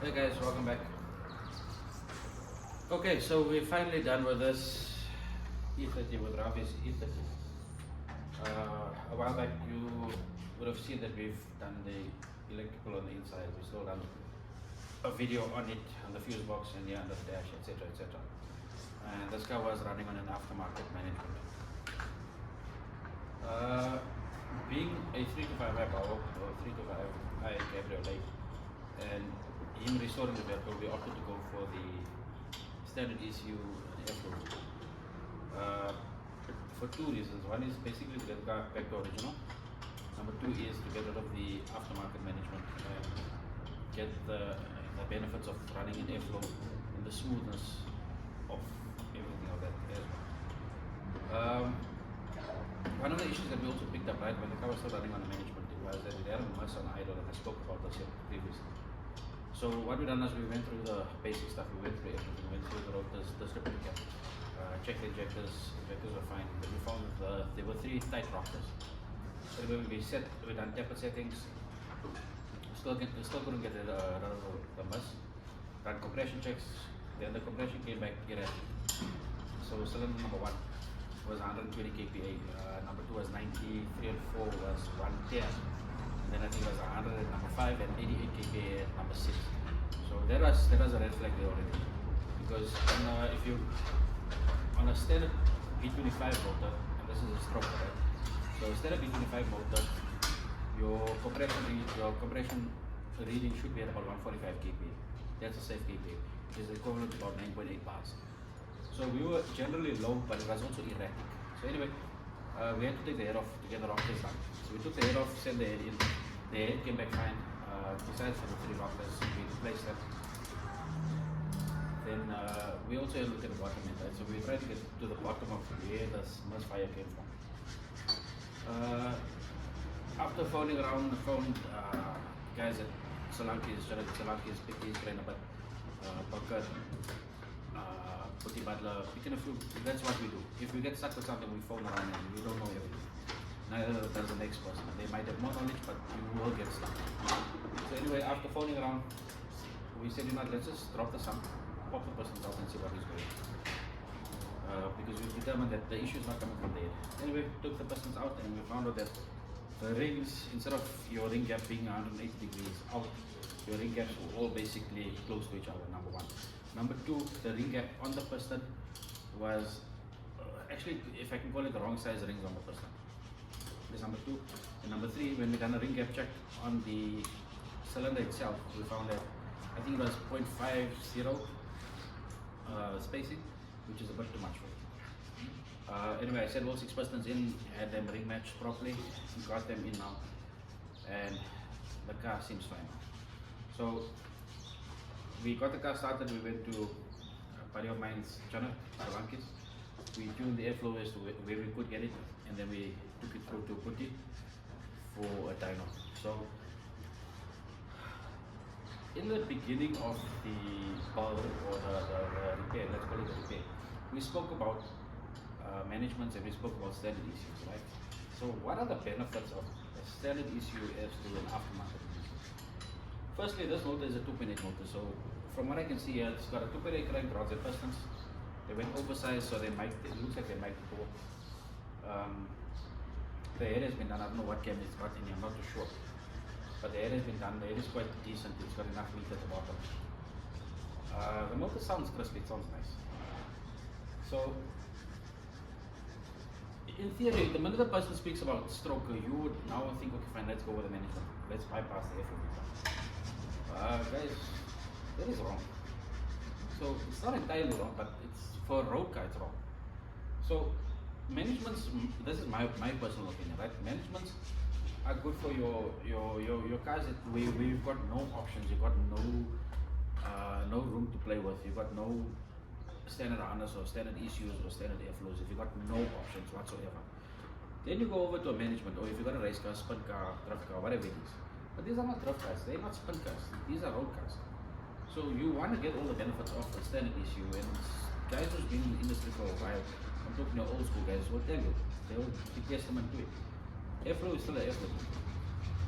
Hey guys, welcome back. Okay, so we're finally done with this E30 with Ravi's E30. A while back you would have seen that we've done the electrical on the inside. We still done a video on it, on the fuse box and the under the dash, etc. etc. And this car was running on an aftermarket management. Being a 3 to 5 high power or 3 to 5 high cabriolet and him restoring the vehicle, we opted to go for the standard ECU airflow. For two reasons. One is basically to get the car back to original. Number two is to get rid of the aftermarket management and get the benefits of running in airflow and the smoothness of everything of that as well. One of the issues that we also picked up, right, when the car was still running on the management, was that it had a mess on idle, and I spoke about this previously. So what we done is we went through the basic stuff, we went through everything, we went through the rotors, the strip cap, checked the injectors were fine, but we found that there were 3 tight rockers. So when we done taper settings, still couldn't get rid of the mess. Ran compression checks, then the compression came back erratic. So cylinder number 1 was 120 kPa, number 2 was 90, 3 and 4 was 110, and then I think it was 100 at number 5 and 88 kPa at number 6. So that was a red flag there already, because if you on a standard B25 motor, and this is a stroke, right? So standard B25 motor, your compression reading should be at about 145 kPa. That's a safe kPa. It is equivalent to about 9.8 bars. So we were generally low, but it was also erratic. So anyway, we had to take the head off to get the rockers done. So we took the head off, sent the head in. The head came back fine. Besides for the 3 rockers, we replaced them. Then we also had a look at the bottom end, right? So we tried to get to the bottom of where the misfire came from. After phoning around, I found guys at Solankis, picked his brain about Bunker, Putty Butler, picking a few. That's what we do. If we get stuck with something, we phone around and we don't know everything. Neither does the next person. They might have more knowledge, but you will get stuck. So anyway, after phoning around, we said, you know, let's just drop the sump, pop the person out and see what he's doing. Because we determined that the issue is not coming from there. Anyway, took the pistons out and we found out that the rings, instead of your ring gap being 180 degrees out, your ring gaps were all basically close to each other, number 1. Number 2, the ring gap on the piston was actually, if I can call it, the wrong size rings on the piston. That's number 2. And number 3, when we done a ring gap check on the cylinder itself, we found that I think it was 0.50 spacing, which is a bit too much for it. Anyway, I set all 6 pistons in, had them ring matched properly, got them in now, and the car seems fine now. So we got the car started, we went to a buddy of mine's channel, Solankis. We tuned the airflow as to where we could get it, and then we took it through to Putty for a dyno. So in the beginning of the build or the repair, let's call it the repair, we spoke about managements and we spoke about standard ECUs, right? So what are the benefits of a standard ECU as to an aftermarket ECU? Firstly, this motor is a 2.8 motor, so from what I can see here, it's got a 2.8 crank rods and pistons. They went oversized, so it looks like they might go. The head has been done. I don't know what cam it's got in here, I'm not too sure. But the head has been done. The head is quite decent. It's got enough meat at the bottom. The motor sounds crispy. It sounds nice. So, in theory, the minute the person speaks about stroke, you would now think, okay, fine, let's go with the management. Let's bypass the airflow. Guys, that is wrong. So it's not entirely wrong, but it's for a road car, it's wrong. So managements, this is my personal opinion, right? Managements are good for your cars where you've got no options, you've got no room to play with, you've got no standard harness or standard ECUs or standard airflows, if you've got no options whatsoever. Then you go over to a management, or if you've got a race car, spin car, drift car, whatever it is. But these are not drift cars, they're not spin cars, these are road cars. So you want to get all the benefits of a standard ECU, and guys who's been in the industry for a while, I'm talking to old school guys, will tell you, they'll be testament to it. Airflow is still an airflow,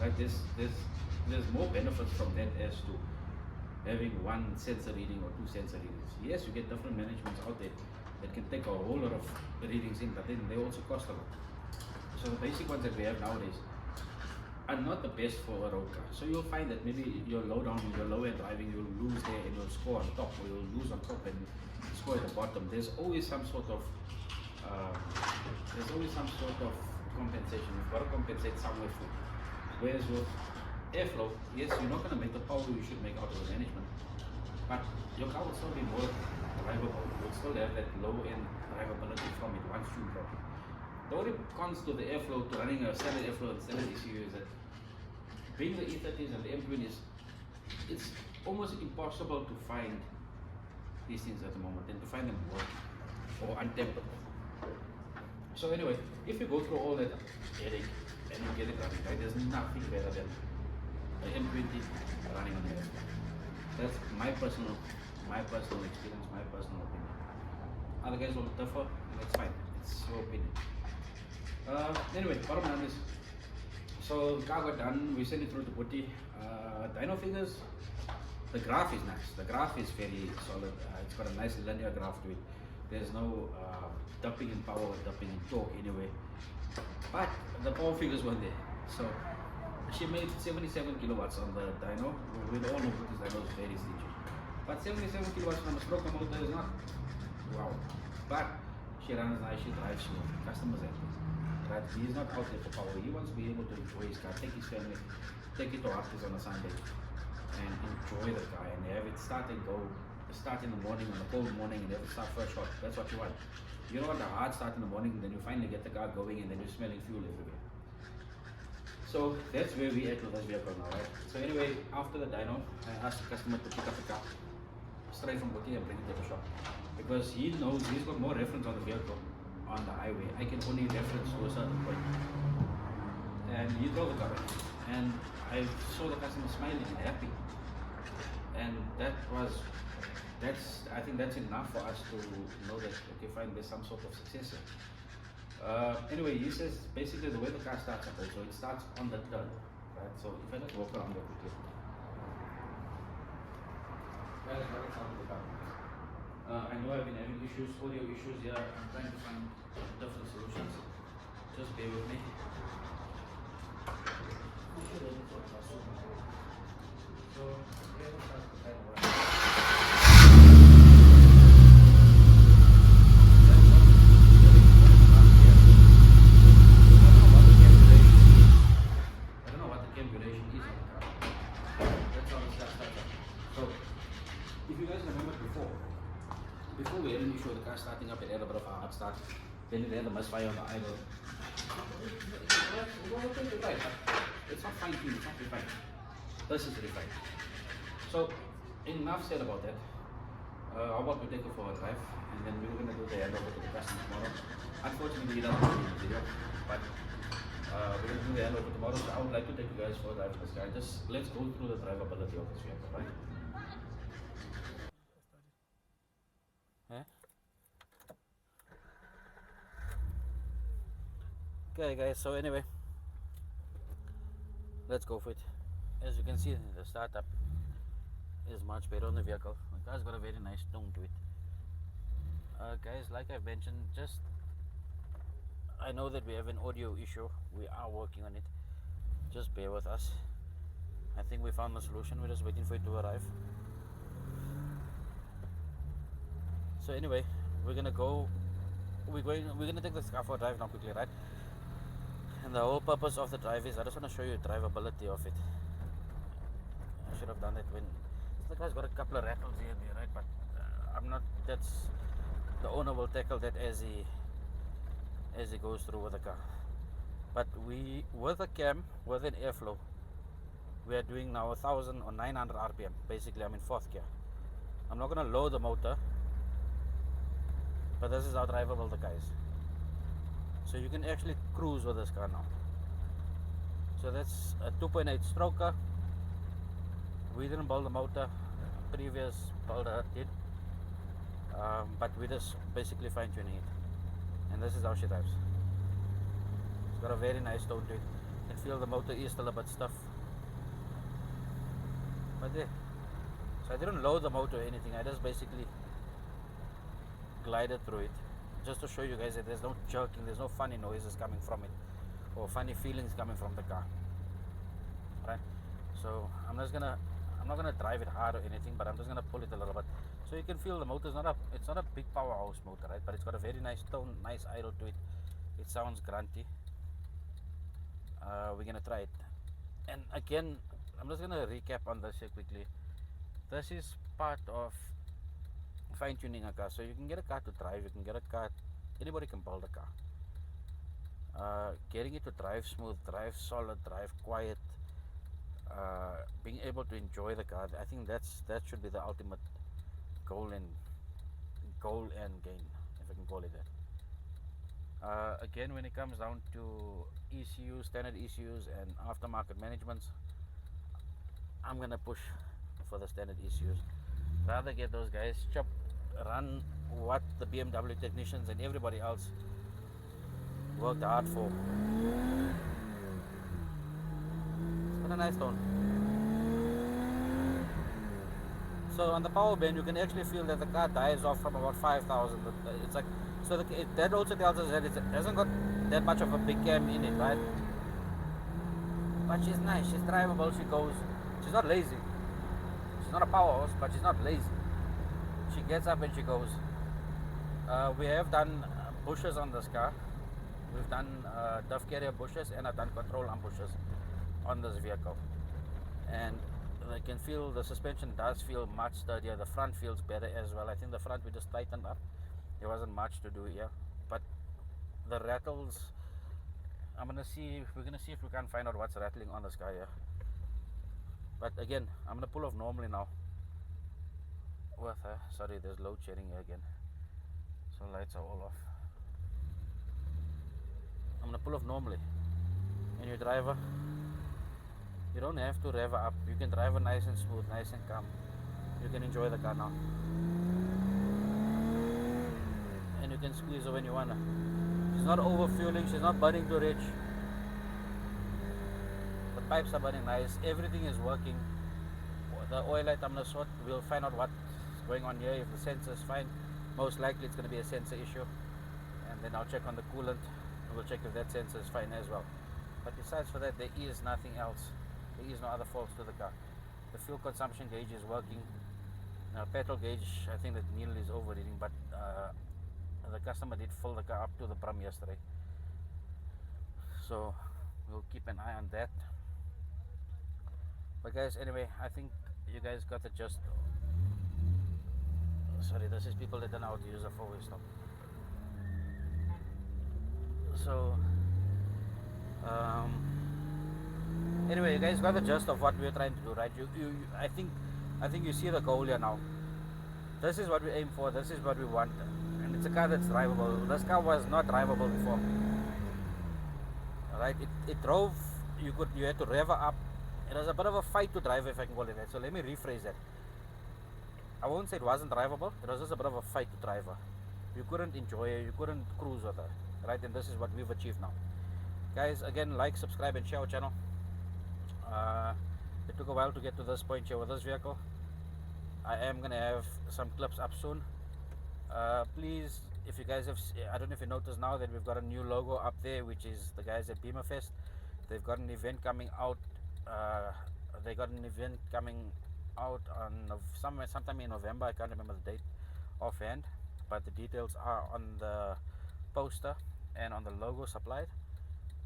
right? There's more benefits from that as to having one sensor reading or two sensor readings. Yes, you get different managements out there that can take a whole lot of readings in, but then they also cost a lot. So the basic ones that we have nowadays are not the best for a road car. So you'll find that maybe you're low down, you're low end driving, you'll lose there and you'll score on top, or you'll lose on top and score at the bottom. There's always some sort of compensation. You've got to compensate somewhere for. Whereas with airflow, yes, you're not going to make the power you should make out of the management, but your car will still be more drivable. You'll still have that low end drivability from it once you drop it. The only cons to the airflow, to running a standard airflow and standard ECU, is that being the E30s and the M20s, it's almost impossible to find these things at the moment and to find them working or untempered. So anyway, if you go through all that headache and you get it running, right, there's nothing better than an M20 running on the airflow. That's my personal experience, my personal opinion. Other guys will differ, that's fine. It's your opinion. Anyway, bottom line is, so the car got done, we sent it through to Putty. Dyno figures, the graph is nice. The graph is very solid. It's got a nice linear graph to it. There's no dumping in power or dumping in torque anyway. But the power figures weren't there. So she made 77 kilowatts on the dyno. We all know Putty's dyno is very stingy. But 77 kilowatts on a stroker motor is not wow. But she runs nice, she drives smooth. Customers happy. Right? He's not out there for power. He wants to be able to enjoy his car, take his family, take it to Arctis on a Sunday and enjoy the car and have it start and go, start in the morning on a cold morning and have it start first shot. That's what you want. You don't want a hard start in the morning, then you finally get the car going and then you're smelling fuel everywhere. So that's where we at with this vehicle now, right? So anyway, after the dyno, I asked the customer to pick up the car straight from Putty and bring it to the shop. Because he knows he's got more reference on the vehicle on the highway. I can only reference to a certain point. And he drove the car and I saw the customer smiling and happy. And I think that's enough for us to know that, okay, fine, there's some sort of success here. Anyway, he says basically the way the car starts up also, it starts on the turn, right? So if I just walk around there quickly. Guys, what is sound of the car? I know I've been having issues, audio issues here. I'm trying to find different solutions. Just bear with me. So, here we start the time around. I don't know what the calculation is on the car. That's how it starts up. So, if you guys remember before we had an issue with the car starting up, it had a bit of a hard start. Then it had a misfire on the idle. It was okay to drive, but it's not fine tuned, it's not refined. This is refined. So, enough said about that. How about we take it for a drive and then we're going to do the handover to the customer tomorrow. Unfortunately, he doesn't do the video, but we're going to do the handover tomorrow. So I would like to take you guys for a drive of this car. Just let's go through the drivability of this vehicle, right? Okay guys, so anyway, let's go for it. As you can see, the startup is much better on the vehicle. The car's got a very nice tone to it. Guys, like I've mentioned, I know that we have an audio issue. We are working on it. Just bear with us. I think we found the solution. We're just waiting for it to arrive. So anyway, we're gonna take this car for a drive now quickly, right? And the whole purpose of the drive is I just want to show you the drivability of it. I should have done it when the car's got a couple of rattles here and there, right? But I'm not. That's the owner will tackle that as he goes through with the car. But with a cam, with an airflow, we are doing now 1000 or 900 RPM. Basically, I'm in fourth gear. I'm not gonna load the motor, but this is how drivable the car is. So you can actually cruise with this car now. So that's a 2.8 stroker. We didn't build the motor, previous builder did, but we're just basically fine tuning it. And this is how she drives. It's got a very nice tone to it. You can feel the motor is still a bit stiff, but there. So I didn't load the motor or anything, I just basically glided through it just to show you guys that there's no jerking, there's no funny noises coming from it or funny feelings coming from the car, right? So I'm not gonna drive it hard or anything, but I'm just gonna pull it a little bit so you can feel the motor is it's not a big powerhouse motor, right? But it's got a very nice tone, nice idle to it. It sounds grunty. We're gonna try it, and again I'm just gonna recap on this here quickly. This is part of fine-tuning a car. So you can get a car to drive, you can get a car, anybody can build a car. Getting it to drive smooth, drive solid, drive quiet, being able to enjoy the car, I think that should be the ultimate goal and gain, if I can call it that. Again, when it comes down to ECUs, standard ECUs and aftermarket managements, I'm gonna push for the standard ECUs. Rather get those guys run what the BMW technicians and everybody else worked hard for. It's got a nice tone. So on the power band, you can actually feel that the car dies off from about 5,000. It's like, so that also tells us that it hasn't got that much of a big cam in it, right? But she's nice, she's drivable, she's not lazy. She's not a powerhouse, but she's not lazy. She gets up and she goes. We have done bushes on this car. We've done duff carrier bushes, and I've done control arm bushes on this vehicle. And I can feel the suspension does feel much sturdier. The front feels better as well. I think the front we just tightened up. There wasn't much to do here, but the rattles, we're gonna see if we can find out what's rattling on this car here. But again, I'm gonna pull off normally now. Sorry, there's load shedding here again, so lights are all off. I'm gonna pull off normally. And your driver, you don't have to rev her up. You can drive her nice and smooth, nice and calm. You can enjoy the car now. And you can squeeze her when you wanna. She's not over fueling, she's not burning too rich. The pipes are burning nice, everything is working. The oil light I'm gonna sort, we'll find out what's going on here. If the sensor is fine, most likely it's gonna be a sensor issue. And then I'll check on the coolant. We'll check if that sensor is fine as well. But besides for that, there is nothing else. There is no other faults to the car. The fuel consumption gauge is working. Now petrol gauge, I think that needle is overreading, but the customer did fill the car up to the brim yesterday. So we'll keep an eye on that. But guys, anyway, I think you guys got the gist. Sorry, this is people that don't know how to use a four-way stop. So anyway, you guys got the gist of what we're trying to do, right? I think you see the goal here now. This is what we aim for, this is what we want, and it's a car that's drivable. This car was not drivable before. Alright, it drove, you had to rev her up. It was a bit of a fight to drive, if I can call it that. So let me rephrase that. I won't say it wasn't drivable, it was just a bit of a fight to drive her. You couldn't enjoy her, you couldn't cruise with her, right? And this is what we've achieved now. Guys, again, like, subscribe and share our channel. It took a while to get to this point here with this vehicle. I am gonna have some clips up soon. Please, if you guys have, I don't know if you noticed now that we've got a new logo up there, which is the guys at Beemerfest. They've got an event coming out. On sometime in November. I can't remember the date offhand, but the details are on the poster and on the logo supplied.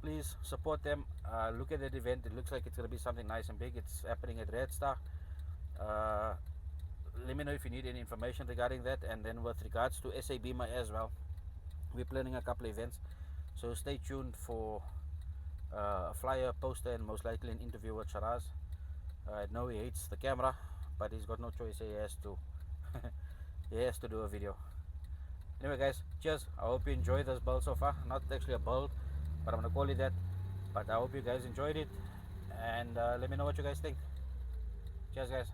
Please support them. Look at that event. It looks like it's going to be something nice and big. It's happening at Red Star. Let me know if you need any information regarding that. And then with regards to SA Beemer as well, we're planning a couple of events, so stay tuned for a flyer, poster, and most likely an interview with Shiraz. I know he hates the camera, but he's got no choice. He has to he has to do a video. Anyway guys, cheers. I hope you enjoyed this build so far. Not actually a build, but I'm gonna call it that. But I hope you guys enjoyed it, and let me know what you guys think. Cheers guys.